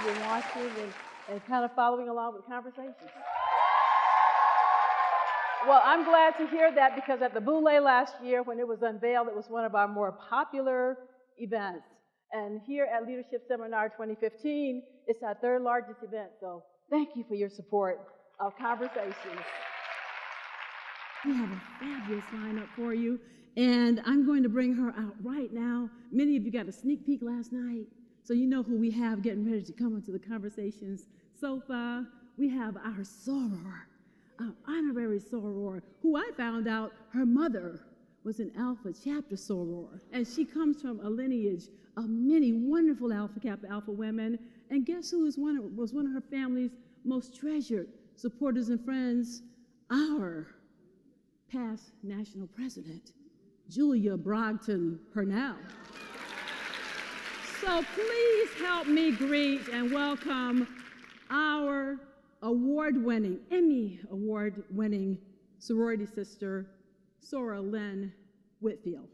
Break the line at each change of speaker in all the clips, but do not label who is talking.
have been watching and kind of following along with conversations. Well, I'm glad to hear that because at the Boule last year, when it was unveiled, it was one of our more popular events. And here at Leadership Seminar 2015, it's our third largest event. So thank you for your support of Conversations.
We have a fabulous lineup for you, and I'm going to bring her out right now. Many of you got a sneak peek last night, so you know who we have getting ready to come into the Conversations sofa. We have our soror, our honorary soror, who I found out her mother was an Alpha Chapter soror, and she comes from a lineage of many wonderful Kappa Alpha women. And guess who was one of her family's most treasured supporters and friends? Our past national president, Julia Brogdon Purnell. So please help me greet and welcome our award-winning, Emmy award-winning sorority sister, Soror Lynn Whitfield.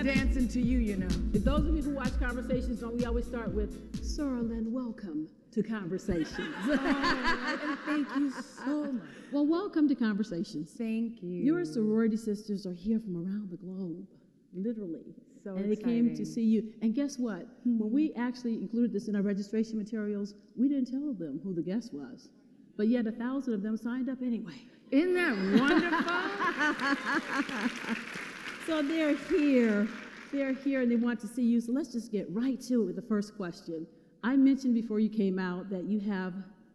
Dancing to you, you know.
If those of you who watch Conversations know, we always start with, Soror Lynn, welcome to Conversations.
Thank you so much.
Well, welcome to Conversations.
Thank you.
Your sorority sisters are here from around the globe, literally.
So
and
exciting.
They came to see you. And guess what? When we actually included this in our registration materials, we didn't tell them who the guest was. But yet 1,000 of them signed up anyway.
Isn't that wonderful?
So they're here and they want to see you. So let's just get right to it with the first question. I mentioned before you came out that you have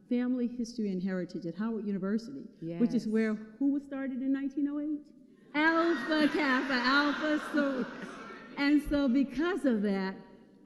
family history and heritage at Howard University,
yes.
Which is where who was started in 1908? Alpha Kappa Alpha Sorority. And so because of that,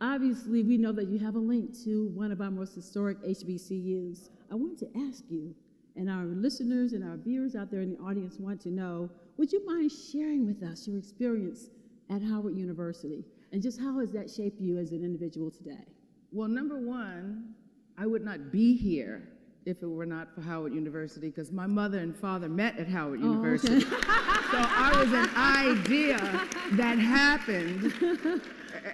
obviously we know that you have a link to one of our most historic HBCUs. I want to ask you, and our listeners and our viewers out there in the audience want to know, would you mind sharing with us your experience at Howard University and just how has that shaped you as an individual today?
Well, number one, I would not be here if it were not for Howard University because my mother and father met at Howard University.
Okay.
So I was an idea that happened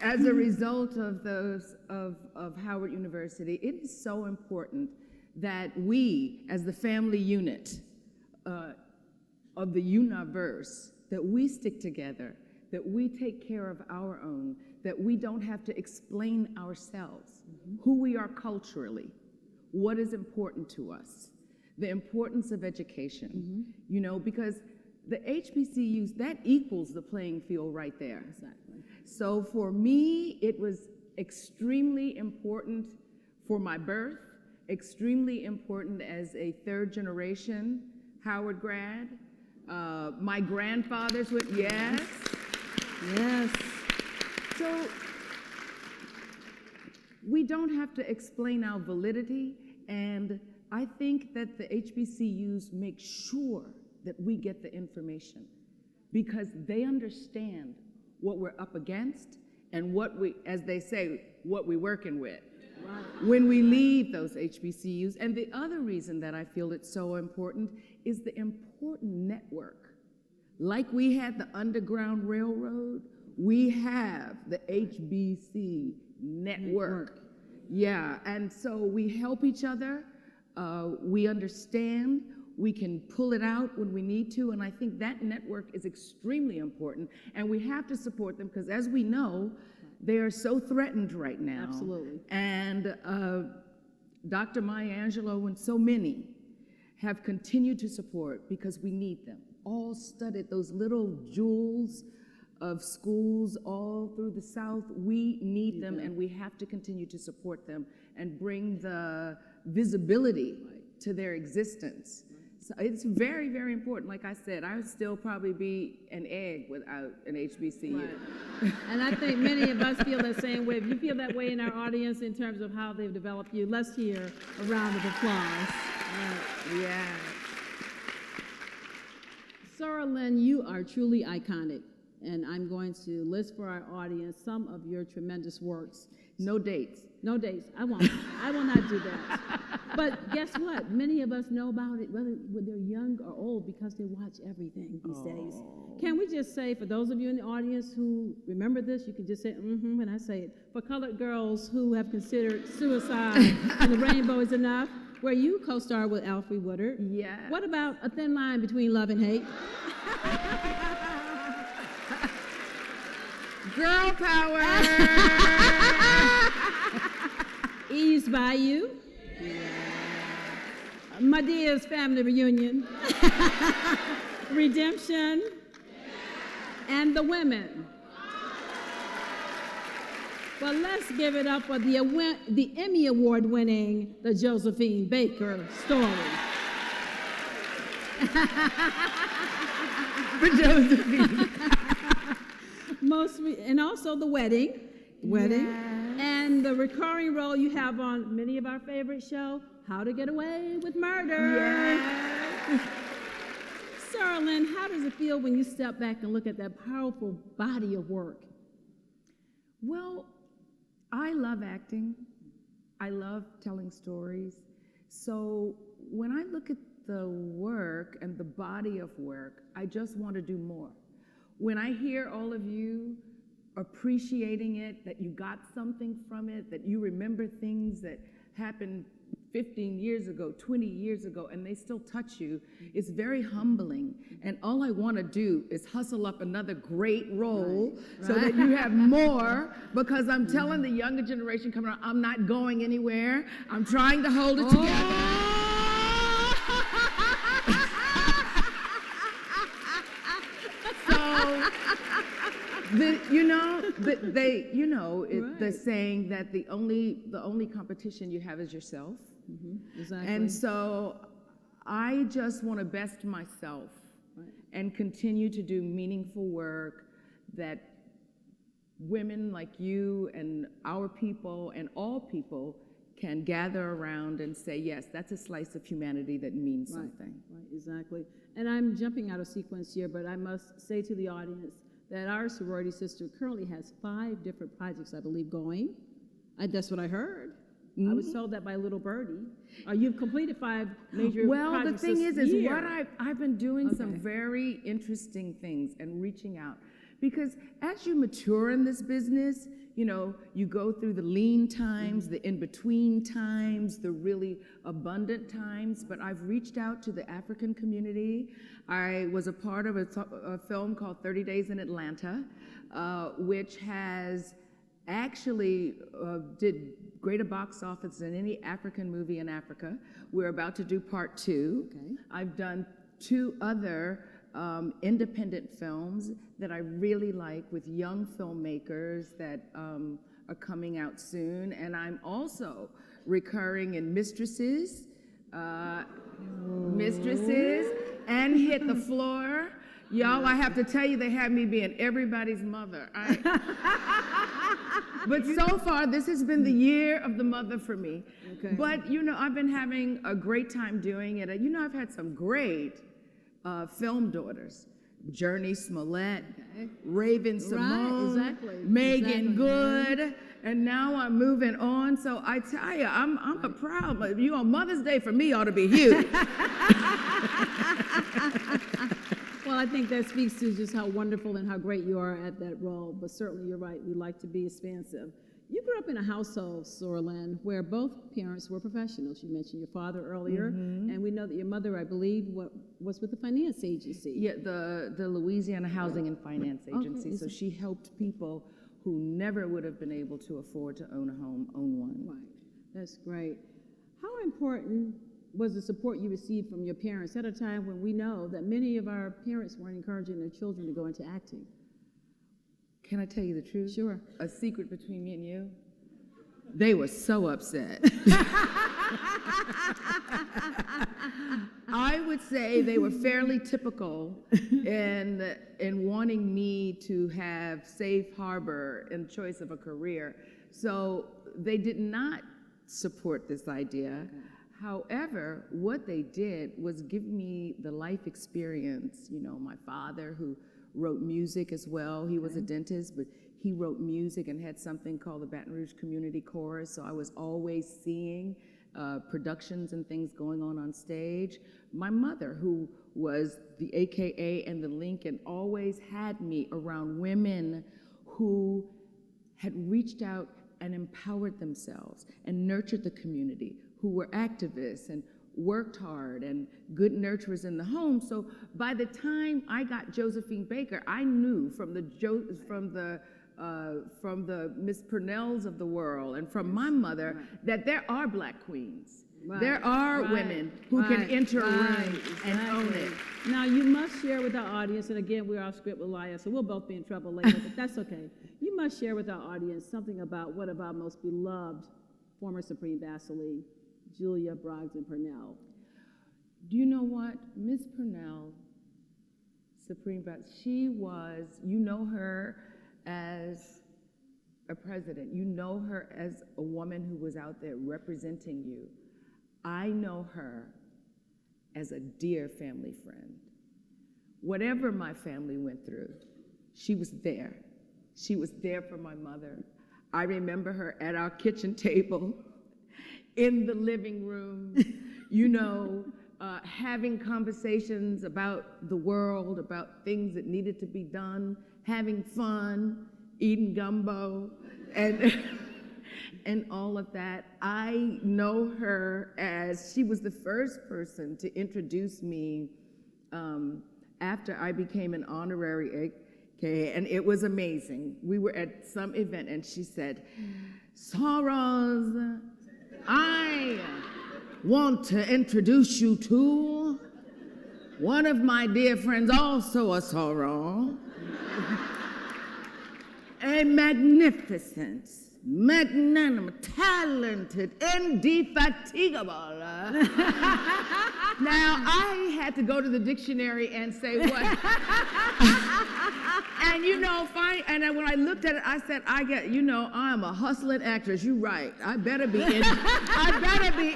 as a result of those of Howard University. It is so important that we, as the family unit of the universe, that we stick together, that we take care of our own, that we don't have to explain ourselves, who we are culturally, what is important to us, the importance of education, you know, because the HBCUs, that equals the playing field right there.
Exactly.
So for me, it was extremely important for my birth, extremely important as a third generation Howard grad. My grandfathers would, yes. So we don't have to explain our validity, and I think that the HBCUs make sure that we get the information because they understand what we're up against and what we, as they say, what we're working with. Right. When we leave those HBCUs. And the other reason that I feel it's so important is the important network. Like we had the Underground Railroad, we have the HBC network. Yeah, and so we help each other, we understand, we can pull it out when we need to, and I think that network is extremely important, and we have to support them because as we know, they are so threatened right now.
Absolutely.
And Dr. Maya Angelou and so many have continued to support because we need them. All studied those little jewels of schools all through the South. We need them and we have to continue to support them and bring the visibility to their existence So it's very, very important. Like I said, I would still probably be an egg without an HBCU.
Right. And I think many of us feel the same way. If you feel that way in our audience in terms of how they've developed you, let's hear a round of applause. Right.
Yeah.
Sarah Lynn, you are truly iconic, and I'm going to list for our audience some of your tremendous works.
No dates.
No dates. I won't. I will not do that. But guess what? Many of us know about it, whether they're young or old, because they watch everything these days. Can we just say, for those of you in the audience who remember this, you can just say, mm-hmm, when I say it. For colored girls who have considered Suicide and The Rainbow is Enough, where you co-starred with Alfre Woodard.
Yeah.
What about A Thin Line Between Love and Hate?
Girl power!
Eve's Bayou. Yeah. Medea's Family Reunion. Redemption. And The Women. Well, let's give it up for the Emmy Award-winning The Josephine Baker Story.
For Josephine.
And also The Wedding. Yes. And the recurring role you have on many of our favorite shows, How to Get Away with Murder. Yes. Sarah Lynn, how does it feel when you step back and look at that powerful body of work?
Well, I love acting. I love telling stories. So when I look at the work and the body of work, I just want to do more. When I hear all of you appreciating it, that you got something from it, that you remember things that happened 15 years ago, 20 years ago, and they still touch you, it's very humbling. And all I want to do is hustle up another great role so that you have more, because I'm telling the younger generation coming on, I'm not going anywhere. I'm trying to hold it together. They're saying that the only competition you have is yourself.
Mm-hmm. Exactly.
And so I just want to best myself and continue to do meaningful work that women like you and our people and all people can gather around and say, yes, that's a slice of humanity that means something.
Right, exactly. And I'm jumping out of sequence here, but I must say to the audience that our sorority sister currently has 5 different projects, I believe, going. That's what I heard. Mm-hmm. I was told that by Little Birdie. You've completed 5 major projects.
Well, the thing is what I've been doing some very interesting things and reaching out. Because as you mature in this business, you go through the lean times, the in-between times, the really abundant times, but I've reached out to the African community. I was a part of a film called 30 Days in Atlanta, which has actually did greater box office than any African movie in Africa. We're about to do part 2. Okay. I've done 2 other independent films that I really like with young filmmakers that are coming out soon. And I'm also recurring in Mistresses, and Hit the Floor. Y'all, I have to tell you, they have me being everybody's mother. But so far, this has been the year of the mother for me. Okay. But, I've been having a great time doing it. I've had some great film daughters. Journey Smollett, Raven Simone, Megan Good, and now I'm moving on. So I tell you, I'm a proud, on Mother's Day for me ought to be huge.
Well, I think that speaks to just how wonderful and how great you are at that role, but certainly you're right, we like to be expansive. You grew up in a household, Sarah Lynn, where both parents were professionals. You mentioned your father earlier, and we know that your mother, I believe, was with the finance agency.
Yeah, the Louisiana Housing and Finance Agency. Okay. So she helped people who never would have been able to afford to own a home, own one.
Right, that's great. How important was the support you received from your parents at a time when we know that many of our parents weren't encouraging their children to go into acting?
Can I tell you the truth?
Sure.
A secret between me and you? They were so upset. I would say they were fairly typical in wanting me to have safe harbor in choice of a career. So they did not support this idea. However, what they did was give me the life experience. You know, my father, who wrote music as well, he was a dentist, but he wrote music and had something called the Baton Rouge Community Chorus, so I was always seeing productions and things going on stage. My mother, who was the AKA and the Lincoln, always had me around women who had reached out and empowered themselves and nurtured the community, who were activists and worked hard and good nurturers in the home. So by the time I got Josephine Baker, I knew from the Miss Purnells of the world and from my mother that there are Black queens.
Right,
there are women who can enter a room and own it.
Now, you must share with our audience, and again, we're off script with Laya, so we'll both be in trouble later, but that's okay. You must share with our audience something about one of our most beloved former Supreme Basilee, Julia Brogdon Purnell.
Do you know what? Miss Purnell, Supreme Basilee, she was, you know her as a president. You know her as a woman who was out there representing you. I know her as a dear family friend. Whatever my family went through, she was there. She was there for my mother. I remember her at our kitchen table, in the living room, you know, having conversations about the world, about things that needed to be done, having fun, eating gumbo, and all of that. I know her as, she was the first person to introduce me after I became an honorary AK, and it was amazing. We were at some event, and she said, "Sorors, I want to introduce you to one of my dear friends, also a soror, a magnificent, magnanimous, talented, indefatigable." Now, I had to go to the dictionary and say what. And you know, and when I looked at it, I said, I'm a hustling actress. You're right. I better be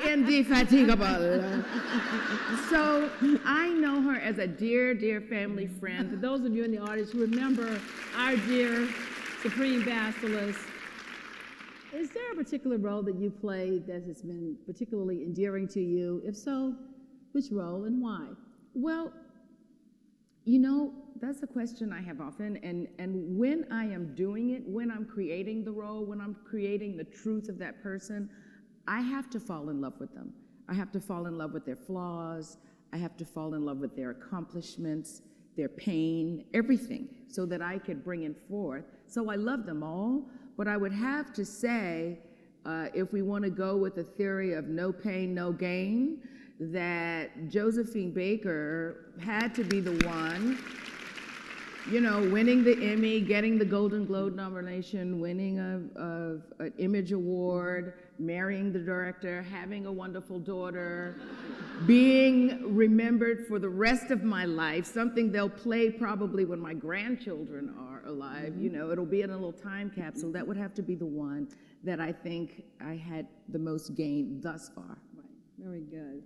indefatigable. So I know her as a dear, dear family friend.
For those of you in the audience who remember our dear Supreme Basilee, is there a particular role that you played that has been particularly endearing to you? If so, which role and why?
Well, you know, that's a question I have often, and when I am doing it, when I'm creating the role, when I'm creating the truth of that person, I have to fall in love with them. I have to fall in love with their flaws. I have to fall in love with their accomplishments, their pain, everything, so that I could bring it forth. So I love them all, but I would have to say, if we want to go with the theory of no pain, no gain, that Josephine Baker had to be the one, you know, winning the Emmy, getting the Golden Globe nomination, winning an Image Award, marrying the director, having a wonderful daughter, being remembered for the rest of my life, something they'll play probably when my grandchildren are alive. You know, it'll be in a little time capsule. That would have to be the one that I think I had the most gain thus far.
Right. Very good.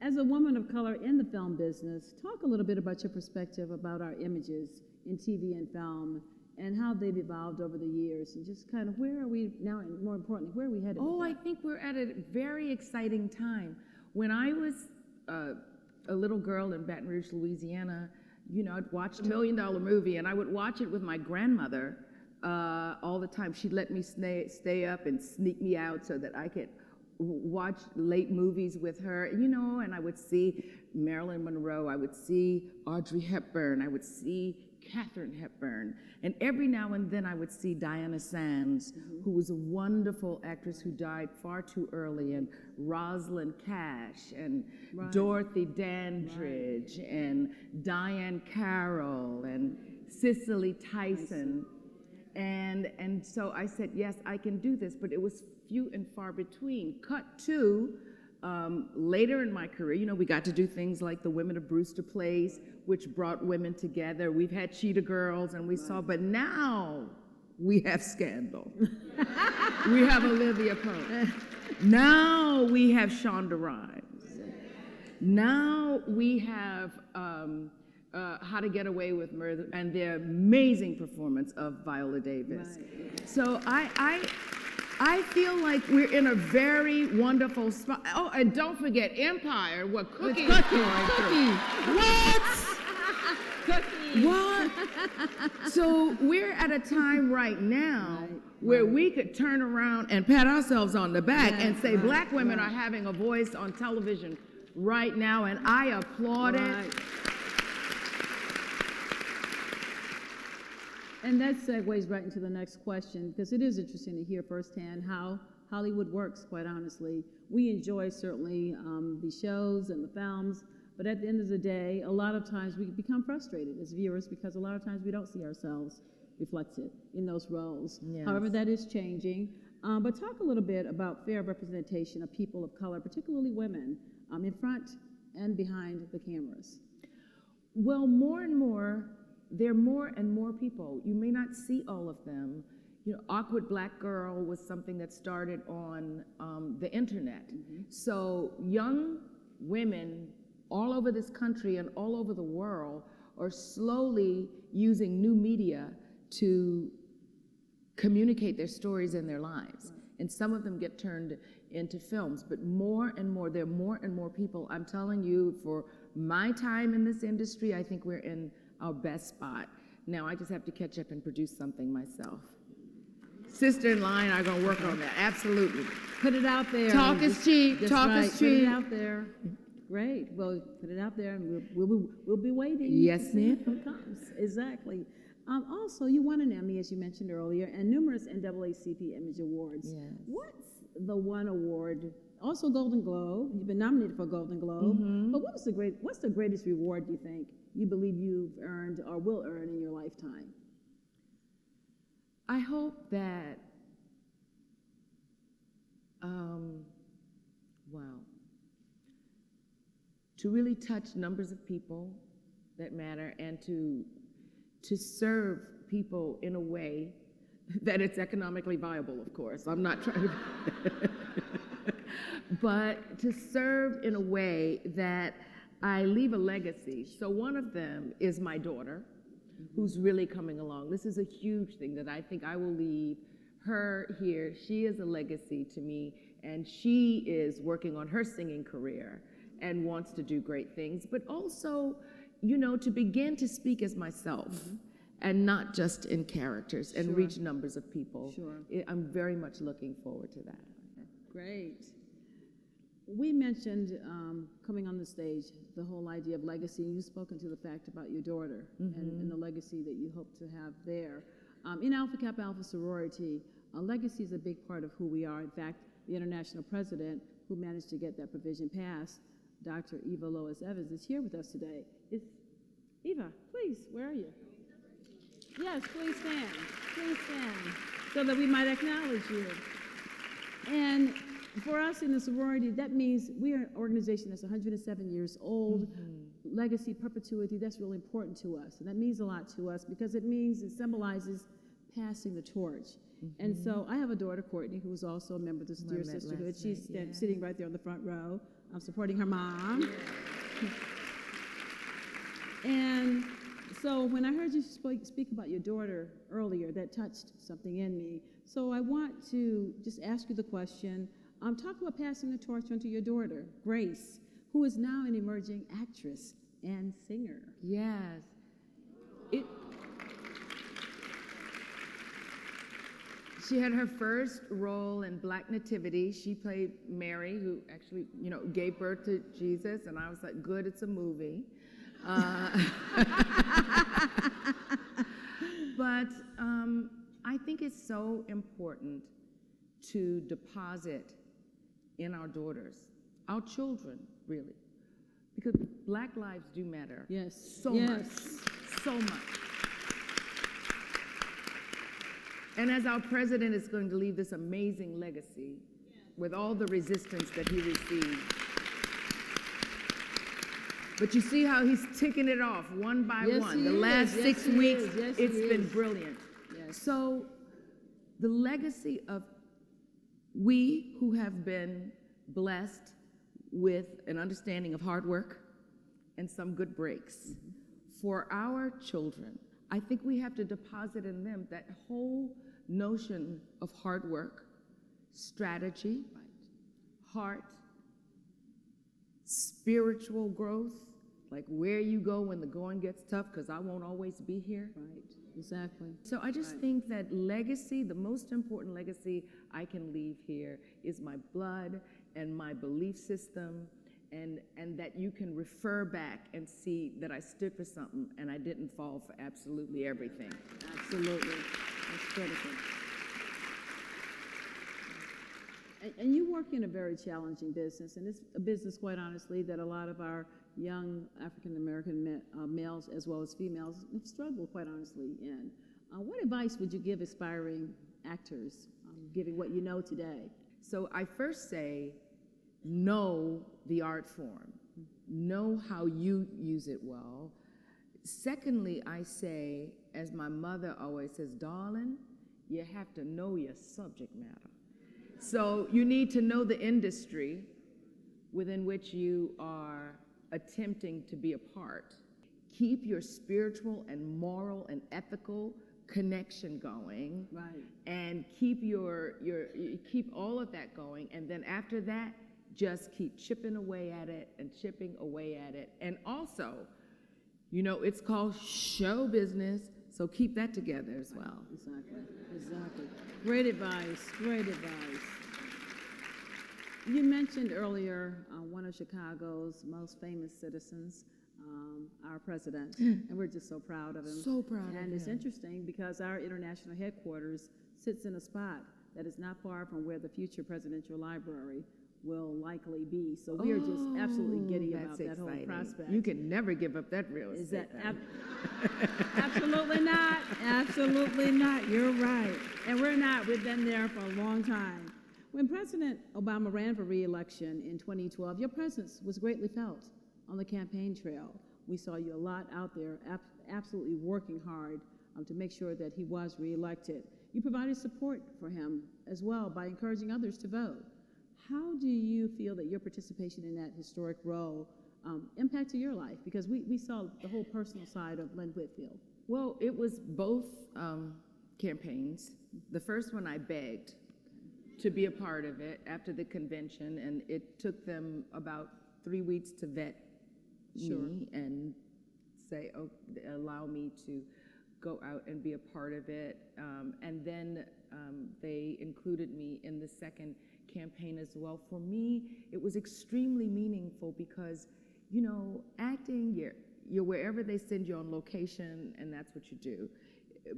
As a woman of color in the film business, talk a little bit about your perspective about our images in TV and film and how they've evolved over the years, and just kind of where are we now, and more importantly, where are we headed?
Oh, I think we're at a very exciting time. When I was a little girl in Baton Rouge, Louisiana, you know, I'd watch $1 Million movie, and I would watch it with my grandmother all the time. She'd let me stay up and sneak me out so that I could watch late movies with her, you know, and I would see Marilyn Monroe, I would see Audrey Hepburn, I would see Katharine Hepburn, and every now and then I would see Diana Sands, who was a wonderful actress who died far too early, and Rosalind Cash, and Dorothy Dandridge, and Diane Carroll, and Cicely Tyson. And so I said, yes, I can do this, but it was few and far between. Cut to later in my career, you know, we got to do things like the Women of Brewster Place, which brought women together. We've had Cheetah Girls, and we saw, but now we have Scandal. We have Olivia Pope. Now we have Shonda Rhimes. Now we have How to Get Away with Murder, and the amazing performance of Viola Davis. Right. So I feel like we're in a very wonderful spot. Oh, and don't forget Empire, what Cookie's going through. What? Cookie. What? So we're at a time right now where we could turn around and pat ourselves on the back and say black women are having a voice on television right now, and I applaud it.
And that segues right into the next question, because it is interesting to hear firsthand how Hollywood works, quite honestly. We enjoy, certainly, the shows and the films, but at the end of the day, a lot of times we become frustrated as viewers because a lot of times we don't see ourselves reflected in those roles. Yes. However, that is changing. But talk a little bit about fair representation of people of color, particularly women, in front and behind the cameras.
Well, more and more, there are more and more people. You may not see all of them. You know, Awkward Black Girl was something that started on the internet. Mm-hmm. So young women all over this country and all over the world are slowly using new media to communicate their stories and their lives. Right. And some of them get turned into films, but more and more, there are more and more people. I'm telling you, for my time in this industry, I think we're in our best spot. Now I just have to catch up and produce something myself. Sister in line are going to work on that, absolutely.
Put it out there.
Talk is cheap, talk is cheap.
Put it out there. Great, well, put it out there and we'll be waiting.
Yes, ma'am.
It comes, exactly. Also, you won an Emmy, as you mentioned earlier, and numerous NAACP Image Awards. Yes. What's the one award? Also Golden Globe. You've been nominated for a Golden Globe. Mm-hmm. But what's the greatest reward, do you think, you believe you've earned or will earn in your lifetime?
I hope that, to really touch numbers of people that matter and to serve people in a way that it's economically viable, of course. I'm not trying to, but to serve in a way that I leave a legacy. So one of them is my daughter, who's really coming along. This is a huge thing that I think I will leave her here. She is a legacy to me, and she is working on her singing career and wants to do great things, but also, you know, to begin to speak as myself and not just in characters and reach numbers of people. Sure. I'm very much looking forward to that.
Okay. Great. We mentioned coming on the stage the whole idea of legacy, and you've spoken to the fact about your daughter and the legacy that you hope to have there. In Kappa Alpha Sorority, legacy is a big part of who we are. In fact, the international president who managed to get that provision passed, Dr. Eva Lois Evans, is here with us today. Eva, please, where are you? Yes, please stand, so that we might acknowledge you. And for us in the sorority, that means we are an organization that's 107 years old. Legacy, perpetuity, that's really important to us. And that means a lot to us because it symbolizes passing the torch. And so I have a daughter, Courtney, who is also a member of the Dear Sisterhood. She's sitting right there on the front row. I'm supporting her mom. And so when I heard you speak about your daughter earlier, that touched something in me. So I want to just ask you the question. Talk about passing the torch on to your daughter, Grace, who is now an emerging actress and singer.
Yes. She had her first role in Black Nativity. She played Mary, who actually, you know, gave birth to Jesus, and I was like, good, it's a movie. But I think it's so important to deposit in our daughters, our children, really, because Black lives do matter.
Yes.
So much. So much. And as our president is going to leave this amazing legacy with all the resistance that he received. But you see how he's ticking it off one by one. The last 6 weeks, it's been brilliant.
Yes.
So the legacy of we who have been blessed with an understanding of hard work and some good breaks, for our children, I think we have to deposit in them that whole notion of hard work, strategy, heart, spiritual growth, like where you go when the going gets tough, because I won't always be here.
Right, exactly.
So I just think that legacy, the most important legacy I can leave here is my blood and my belief system, and that you can refer back and see that I stood for something and I didn't fall for absolutely everything.
Absolutely. That's critical. And you work in a very challenging business, and it's a business, quite honestly, that a lot of our young African-American males as well as females have struggled, quite honestly, in. What advice would you give aspiring actors, given what you know today?
So I first say, know the art form. Know how you use it well. Secondly, I say, as my mother always says, darling, you have to know your subject matter. So you need to know the industry within which you are attempting to be a part. Keep your spiritual and moral and ethical connection going.
Right.
And keep keep all of that going. And then after that, just keep chipping away at it and chipping away at it. And also, you know, it's called show business, so keep that together as well.
Exactly, exactly. Great advice, great advice. You mentioned earlier one of Chicago's most famous citizens, our president, and we're just so proud of him.
So proud of him.
And it's interesting because our international headquarters sits in a spot that is not far from where the future presidential library will likely be. So we are just absolutely giddy about that whole prospect.
You can never give up that real estate.
Is that absolutely not? Absolutely not. You're right. And we're not. We've been there for a long time. When President Obama ran for re-election in 2012, your presence was greatly felt on the campaign trail. We saw you a lot out there, absolutely working hard to make sure that he was re-elected. You provided support for him as well by encouraging others to vote. How do you feel that your participation in that historic role impacted your life? Because we saw the whole personal side of Lynn Whitfield.
Well, it was both campaigns. The first one I begged to be a part of it after the convention, and it took them about 3 weeks to vet me and say, oh, allow me to go out and be a part of it. And then they included me in the second campaign as well. For me, it was extremely meaningful because, you know, acting, you're wherever they send you on location, and that's what you do.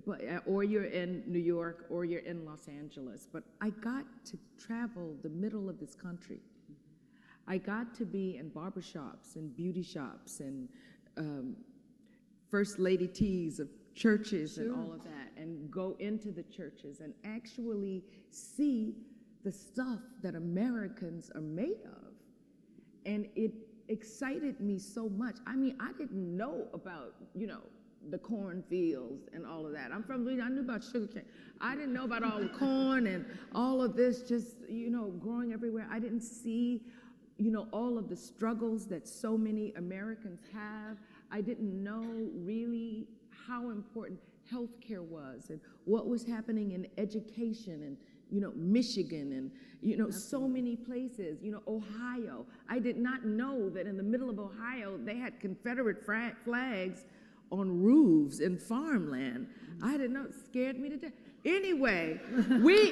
But, or you're in New York, or you're in Los Angeles. But I got to travel the middle of this country. I got to be in barbershops and beauty shops and first lady teas of churches and all of that, and go into the churches and actually see the stuff that Americans are made of. And it excited me so much. I mean, I didn't know about, you know, the cornfields and all of that. I'm from Louisiana, I knew about sugarcane. I didn't know about all the corn and all of this just, you know, growing everywhere. I didn't see, you know, all of the struggles that so many Americans have. I didn't know really how important healthcare was and what was happening in education and, you know, Michigan and, you know, so many places, you know, Ohio. I did not know that in the middle of Ohio, they had Confederate flags on roofs in farmland. I didn't know, it scared me to death. Anyway, we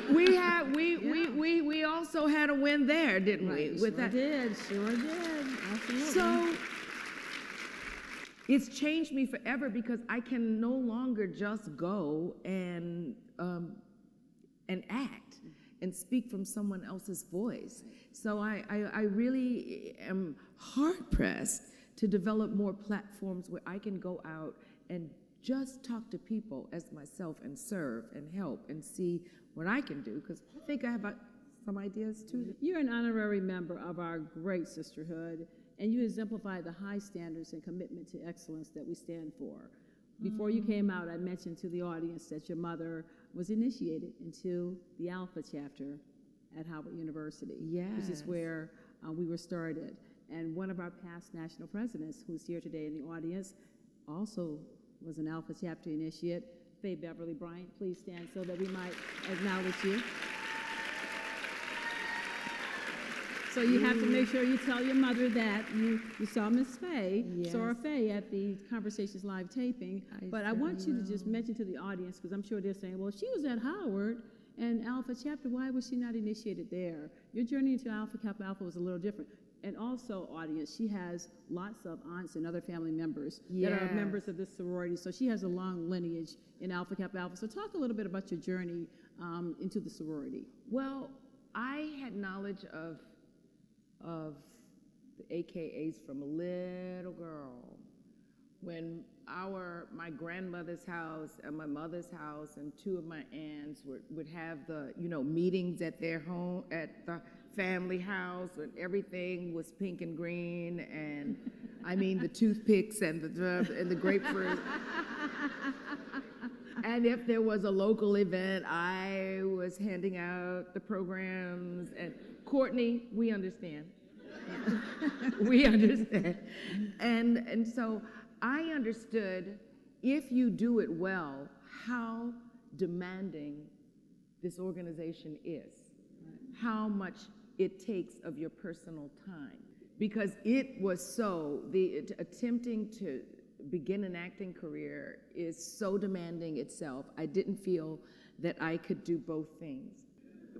also had a win there, didn't we? With
Sure did, absolutely.
So it's changed me forever because I can no longer just go and act and speak from someone else's voice. So I really am hard pressed to develop more platforms where I can go out and just talk to people as myself and serve and help and see what I can do, because I think I have some ideas too.
You're an honorary member of our great sisterhood, and you exemplify the high standards and commitment to excellence that we stand for. Before you came out, I mentioned to the audience that your mother was initiated into the Alpha Chapter at Howard University, which is where we were started. And one of our past national presidents, who's here today in the audience, also was an Alpha Chapter initiate. Faye Beverly Bryant, please stand so that we might acknowledge you. So you have to make sure you tell your mother that you saw Miss Faye, Sora Faye, at the Conversations Live taping. But I want you to just mention to the audience, because I'm sure they're saying, well, she was at Howard and Alpha Chapter, why was she not initiated there? Your journey into Alpha Kappa Alpha was a little different. And also, audience, she has lots of aunts and other family members that are members of this sorority. So she has a long lineage in Alpha Kappa Alpha. So talk a little bit about your journey into the sorority.
Well, I had knowledge of the AKAs from a little girl, when my grandmother's house and my mother's house and two of my aunts would have the meetings at their home, at the family house, and everything was pink and green, and I mean the toothpicks and the grapefruit. And if there was a local event, I was handing out the programs. And Courtney, we understand. We understand. And so I understood, if you do it well, how demanding this organization is, how much it takes of your personal time. Because it was attempting to begin an acting career is so demanding itself. I didn't feel that I could do both things.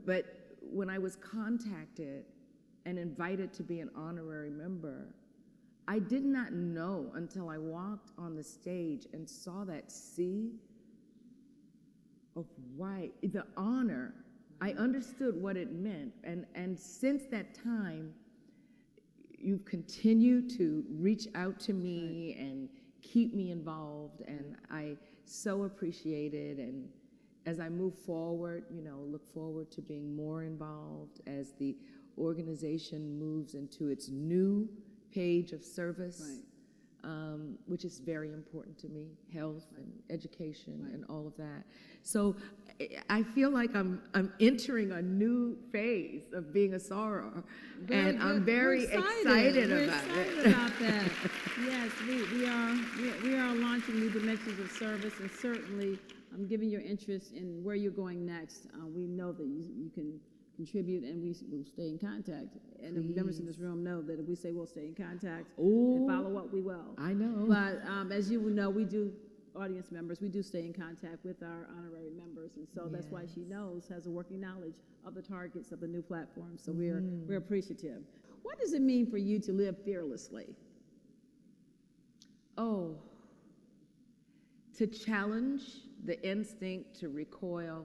But when I was contacted and invited to be an honorary member, I did not know until I walked on the stage and saw that sea of white, the honor. I understood what it meant. And since that time, you've continued to reach out to me and keep me involved, and I so appreciate it. And as I move forward, look forward to being more involved as the organization moves into its new page of service, which is very important to me, health and education and all of that. So I feel like I'm entering a new phase of being a soror, and I'm very excited about
that. Yes, we are launching new dimensions of service, and certainly given your interest in where you're going next, we know that you can contribute, and we will stay in contact. And the members in this room know that if we say we'll stay in contact and follow up, we will.
I know.
But as you know, we do, audience members, we do stay in contact with our honorary members, and so that's why she has a working knowledge of the targets of the new platform. So we're appreciative. What does it mean for you to live fearlessly?
Oh, to challenge the instinct to recoil,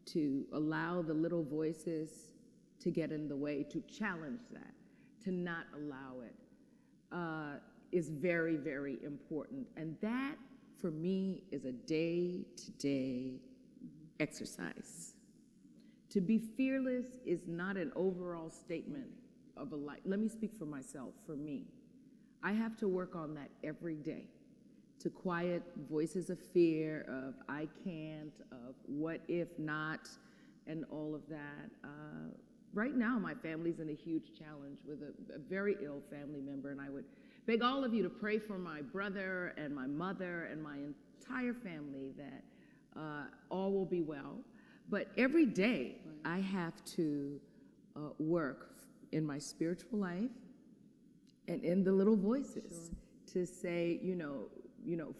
to allow the little voices to get in the way, to challenge that, to not allow it, is very, very important. And that, for me, is a day-to-day exercise. To be fearless is not an overall statement of a life. Let me speak for myself, for me. I have to work on that every day, to quiet voices of fear, of I can't, of what if not, and all of that. Right now, my family's in a huge challenge with a very ill family member, and I would beg all of you to pray for my brother and my mother and my entire family that all will be well. But every day, I have to work in my spiritual life and in the little voices to say,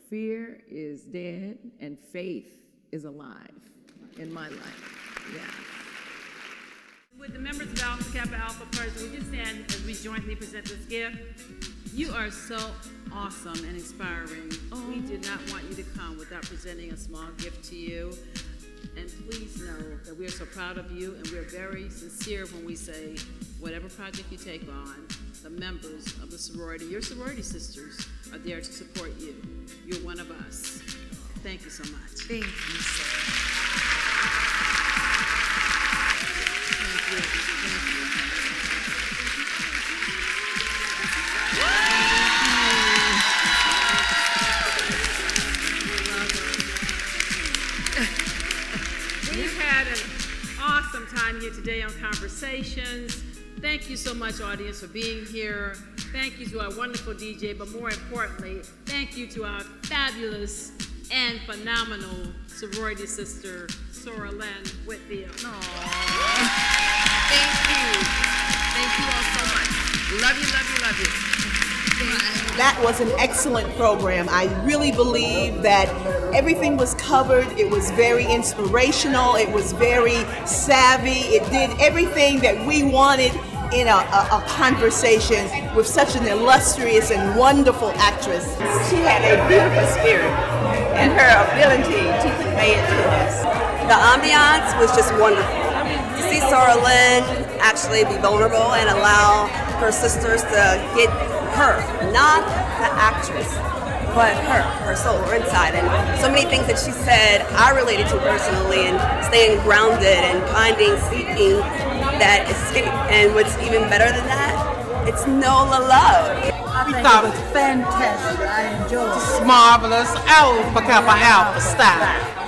fear is dead and faith is alive in my life. Yeah.
With the members of Alpha Kappa Alpha Person, would you stand as we jointly present this gift? You are so awesome and inspiring. We did not want you to come without presenting a small gift to you. And please know that we are so proud of you, and we're very sincere when we say, whatever project you take on, the members of the sorority, your sorority sisters, are there to support you. You're one of us. Thank you so much.
Thank you so much.
We've had an awesome time here today on Conversations. Thank you so much, audience, for being here. Thank you to our wonderful DJ, but more importantly, thank you to our fabulous and phenomenal sorority sister, Sora Lynn Whitfield.
Thank you. Thank you all so much. Love you, love you, love you.
That was an excellent program. I really believe that everything was covered. It was very inspirational. It was very savvy. It did everything that we wanted in a conversation with such an illustrious and wonderful actress.
She had a beautiful spirit, and her ability to convey it to us.
The ambiance was just wonderful. To see Sora Lynn actually be vulnerable and allow her sisters to get her, not the actress, but her soul, her inside. And so many things that she said I related to personally, and staying grounded and seeking that escape. And what's even better than that, it's Nola love.
I think it was fantastic. I enjoyed it.
Marvelous. Oh, for Kappa Alpha style.